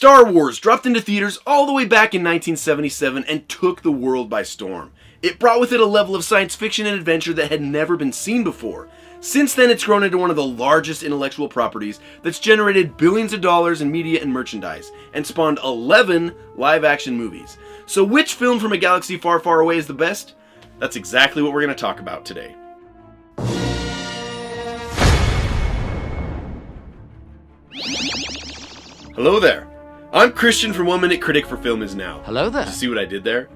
Star Wars dropped into theaters all the way back in 1977 and took the world by storm. It brought with it a level of science fiction and adventure that had never been seen before. Since then, it's grown into one of the largest intellectual properties that's generated billions of dollars in media and merchandise, and spawned 11 live-action movies. So which film from a galaxy far, far away is the best? That's exactly what we're going to talk about today. Hello there. I'm Kristian from 1 Minute Critic for FilmIsNow. Hello there. Did you see what I did there?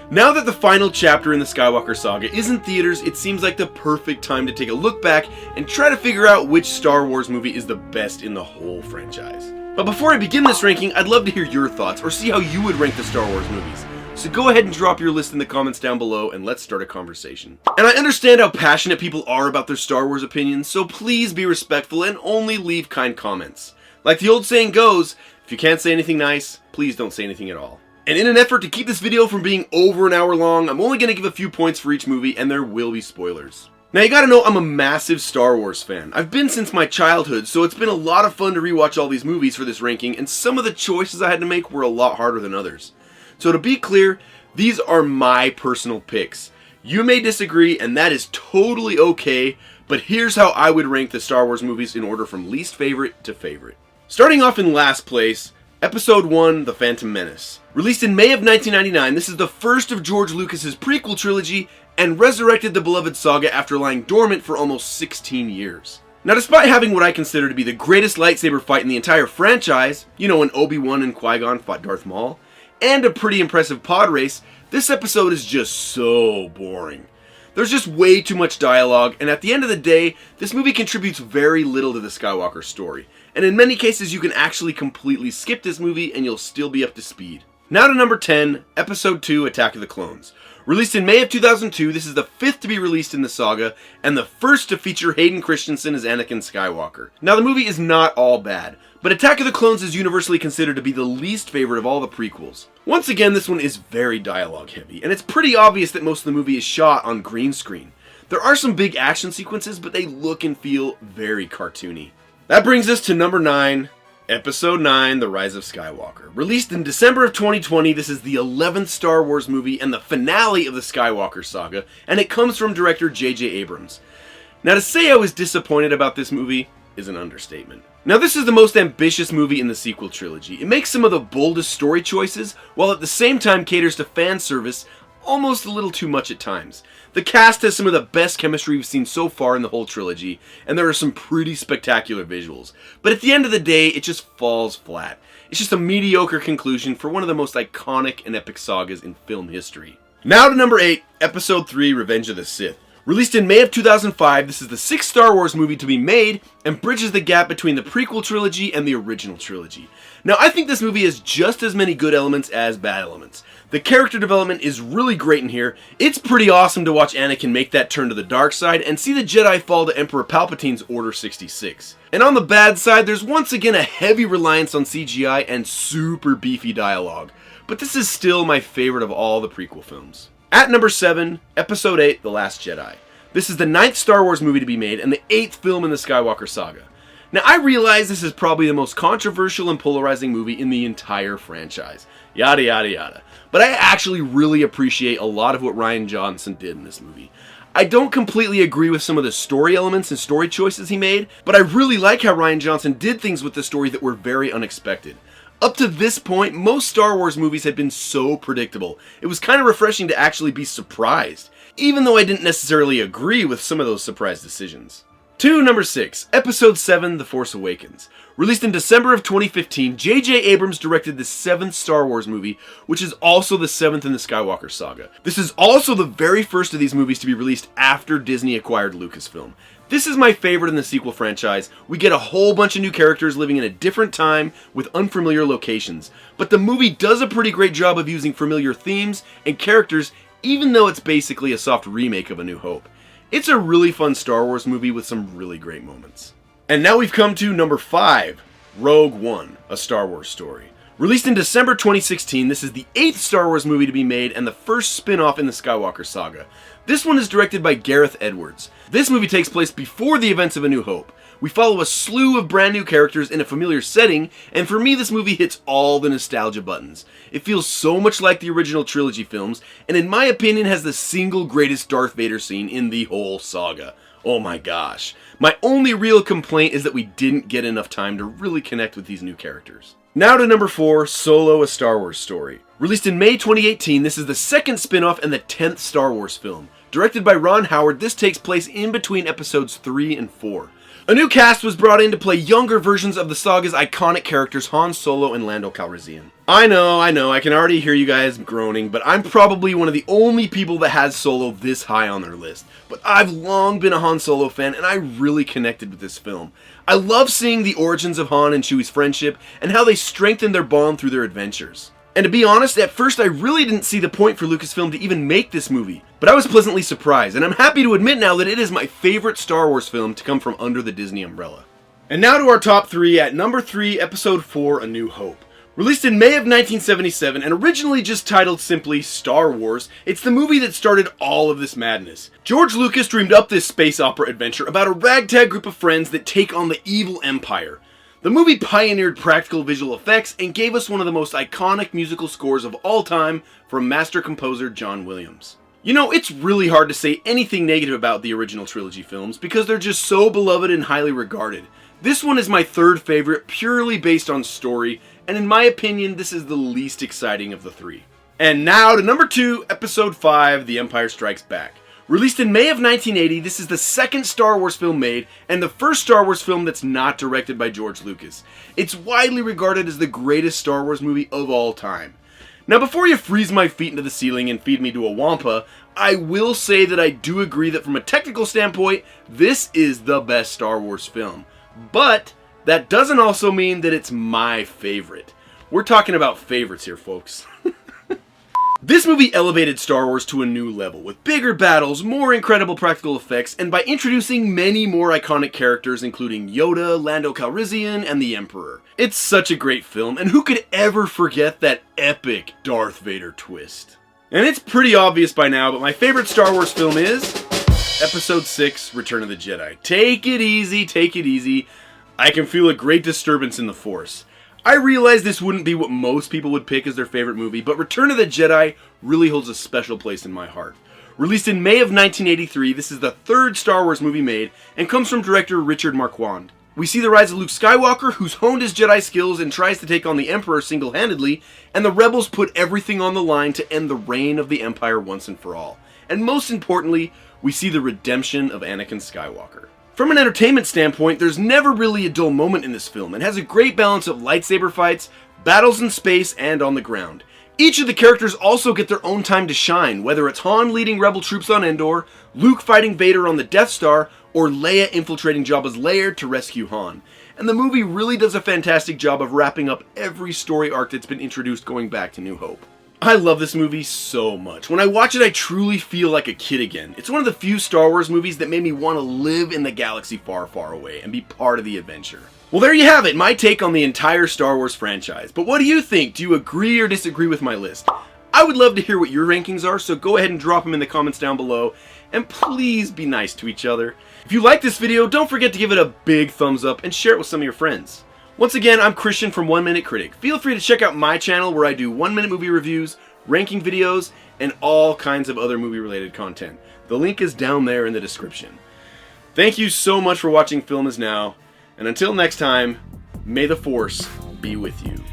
Now that the final chapter in the Skywalker saga is in theaters, it seems like the perfect time to take a look back and try to figure out which Star Wars movie is the best in the whole franchise. But before I begin this ranking, I'd love to hear your thoughts or see how you would rank the Star Wars movies. So go ahead and drop your list in the comments down below and let's start a conversation. And I understand how passionate people are about their Star Wars opinions, so please be respectful and only leave kind comments. Like the old saying goes, if you can't say anything nice, please don't say anything at all. And in an effort to keep this video from being over an hour long, I'm only going to give a few points for each movie and there will be spoilers. Now you gotta know I'm a massive Star Wars fan. I've been since my childhood, so it's been a lot of fun to rewatch all these movies for this ranking, and some of the choices I had to make were a lot harder than others. So to be clear, these are my personal picks. You may disagree, and that is totally okay, but here's how I would rank the Star Wars movies in order from least favorite to favorite. Starting off in last place, Episode 1, The Phantom Menace. Released in May of 1999, this is the first of George Lucas's prequel trilogy and resurrected the beloved saga after lying dormant for almost 16 years. Now, despite having what I consider to be the greatest lightsaber fight in the entire franchise, you know, when Obi-Wan and Qui-Gon fought Darth Maul, and a pretty impressive pod race, this episode is just so boring. There's just way too much dialogue, and at the end of the day, this movie contributes very little to the Skywalker story. And in many cases, you can actually completely skip this movie and you'll still be up to speed. Now to number 10, Episode 2, Attack of the Clones. Released in May of 2002, this is the 5th to be released in the saga, and the first to feature Hayden Christensen as Anakin Skywalker. Now the movie is not all bad, but Attack of the Clones is universally considered to be the least favorite of all the prequels. Once again, this one is very dialogue heavy, and it's pretty obvious that most of the movie is shot on green screen. There are some big action sequences, but they look and feel very cartoony. That brings us to number 9, Episode 9, The Rise of Skywalker. Released in December of 2020, this is the 11th Star Wars movie and the finale of the Skywalker saga, and it comes from director J.J. Abrams. Now to say I was disappointed about this movie is an understatement. Now this is the most ambitious movie in the sequel trilogy. It makes some of the boldest story choices, while at the same time caters to fan service almost a little too much at times. The cast has some of the best chemistry we've seen so far in the whole trilogy, and there are some pretty spectacular visuals. But at the end of the day, it just falls flat. It's just a mediocre conclusion for one of the most iconic and epic sagas in film history. Now to number 8, Episode 3, Revenge of the Sith. Released in May of 2005, this is the 6th Star Wars movie to be made and bridges the gap between the prequel trilogy and the original trilogy. Now, I think this movie has just as many good elements as bad elements. The character development is really great in here. It's pretty awesome to watch Anakin make that turn to the dark side and see the Jedi fall to Emperor Palpatine's Order 66. And on the bad side, there's once again a heavy reliance on CGI and super beefy dialogue. But this is still my favorite of all the prequel films. At number 7, Episode 8, The Last Jedi. This is the 9th Star Wars movie to be made and the 8th film in the Skywalker saga. Now, I realize this is probably the most controversial and polarizing movie in the entire franchise. Yada, yada, yada. But I actually really appreciate a lot of what Rian Johnson did in this movie. I don't completely agree with some of the story elements and story choices he made, but I really like how Rian Johnson did things with the story that were very unexpected. Up to this point, most Star Wars movies had been so predictable. It was kind of refreshing to actually be surprised, even though I didn't necessarily agree with some of those surprise decisions. To number 6, Episode 7, The Force Awakens. Released in December of 2015, J.J. Abrams directed the 7th Star Wars movie, which is also the 7th in the Skywalker saga. This is also the very first of these movies to be released after Disney acquired Lucasfilm. This is my favorite in the sequel franchise. We get a whole bunch of new characters living in a different time with unfamiliar locations, but the movie does a pretty great job of using familiar themes and characters, even though it's basically a soft remake of A New Hope. It's a really fun Star Wars movie with some really great moments. And now we've come to number 5, Rogue One, A Star Wars Story. Released in December 2016, this is the 8th Star Wars movie to be made and the first spin-off in the Skywalker saga. This one is directed by Gareth Edwards. This movie takes place before the events of A New Hope. We follow a slew of brand new characters in a familiar setting, and for me this movie hits all the nostalgia buttons. It feels so much like the original trilogy films, and in my opinion has the single greatest Darth Vader scene in the whole saga. Oh my gosh. My only real complaint is that we didn't get enough time to really connect with these new characters. Now to number 4, Solo: A Star Wars Story. Released in May 2018, this is the second spin-off and the 10th Star Wars film. Directed by Ron Howard, this takes place in between episodes 3 and 4. A new cast was brought in to play younger versions of the saga's iconic characters Han Solo and Lando Calrissian. I know, I can already hear you guys groaning, but I'm probably one of the only people that has Solo this high on their list. But I've long been a Han Solo fan, and I really connected with this film. I love seeing the origins of Han and Chewie's friendship, and how they strengthened their bond through their adventures. And to be honest, at first I really didn't see the point for Lucasfilm to even make this movie, but I was pleasantly surprised, and I'm happy to admit now that it is my favorite Star Wars film to come from under the Disney umbrella. And now to our top 3. At number 3, Episode 4, A New Hope. Released in May of 1977 and originally just titled simply Star Wars, it's the movie that started all of this madness. George Lucas dreamed up this space opera adventure about a ragtag group of friends that take on the evil Empire. The movie pioneered practical visual effects and gave us one of the most iconic musical scores of all time from master composer John Williams. You know, it's really hard to say anything negative about the original trilogy films because they're just so beloved and highly regarded. This one is my third favorite purely based on story, and in my opinion, this is the least exciting of the 3. And now to number 2, Episode 5, The Empire Strikes Back. Released in May of 1980, this is the second Star Wars film made, and the first Star Wars film that's not directed by George Lucas. It's widely regarded as the greatest Star Wars movie of all time. Now before you freeze my feet into the ceiling and feed me to a wampa, I will say that I do agree that from a technical standpoint, this is the best Star Wars film. But that doesn't also mean that it's my favorite. We're talking about favorites here, folks. This movie elevated Star Wars to a new level, with bigger battles, more incredible practical effects, and by introducing many more iconic characters including Yoda, Lando Calrissian, and the Emperor. It's such a great film, and who could ever forget that epic Darth Vader twist? And it's pretty obvious by now, but my favorite Star Wars film is Episode 6, Return of the Jedi. Take it easy, take it easy. I can feel a great disturbance in the Force. I realize this wouldn't be what most people would pick as their favorite movie, but Return of the Jedi really holds a special place in my heart. Released in May of 1983, this is the third Star Wars movie made, and comes from director Richard Marquand. We see the rise of Luke Skywalker, who's honed his Jedi skills and tries to take on the Emperor single-handedly, and the rebels put everything on the line to end the reign of the Empire once and for all. And most importantly, we see the redemption of Anakin Skywalker. From an entertainment standpoint, there's never really a dull moment in this film, and has a great balance of lightsaber fights, battles in space, and on the ground. Each of the characters also get their own time to shine, whether it's Han leading rebel troops on Endor, Luke fighting Vader on the Death Star, or Leia infiltrating Jabba's lair to rescue Han. And the movie really does a fantastic job of wrapping up every story arc that's been introduced going back to New Hope. I love this movie so much. When I watch it, I truly feel like a kid again. It's one of the few Star Wars movies that made me want to live in the galaxy far, far away and be part of the adventure. Well, there you have it, my take on the entire Star Wars franchise. But what do you think? Do you agree or disagree with my list? I would love to hear what your rankings are, so go ahead and drop them in the comments down below. And please be nice to each other. If you like this video, don't forget to give it a big thumbs up and share it with some of your friends. Once again, I'm Kristian from 1 Minute Critic. Feel free to check out my channel where I do 1-minute movie reviews, ranking videos, and all kinds of other movie-related content. The link is down there in the description. Thank you so much for watching Film Is Now, and until next time, may the Force be with you.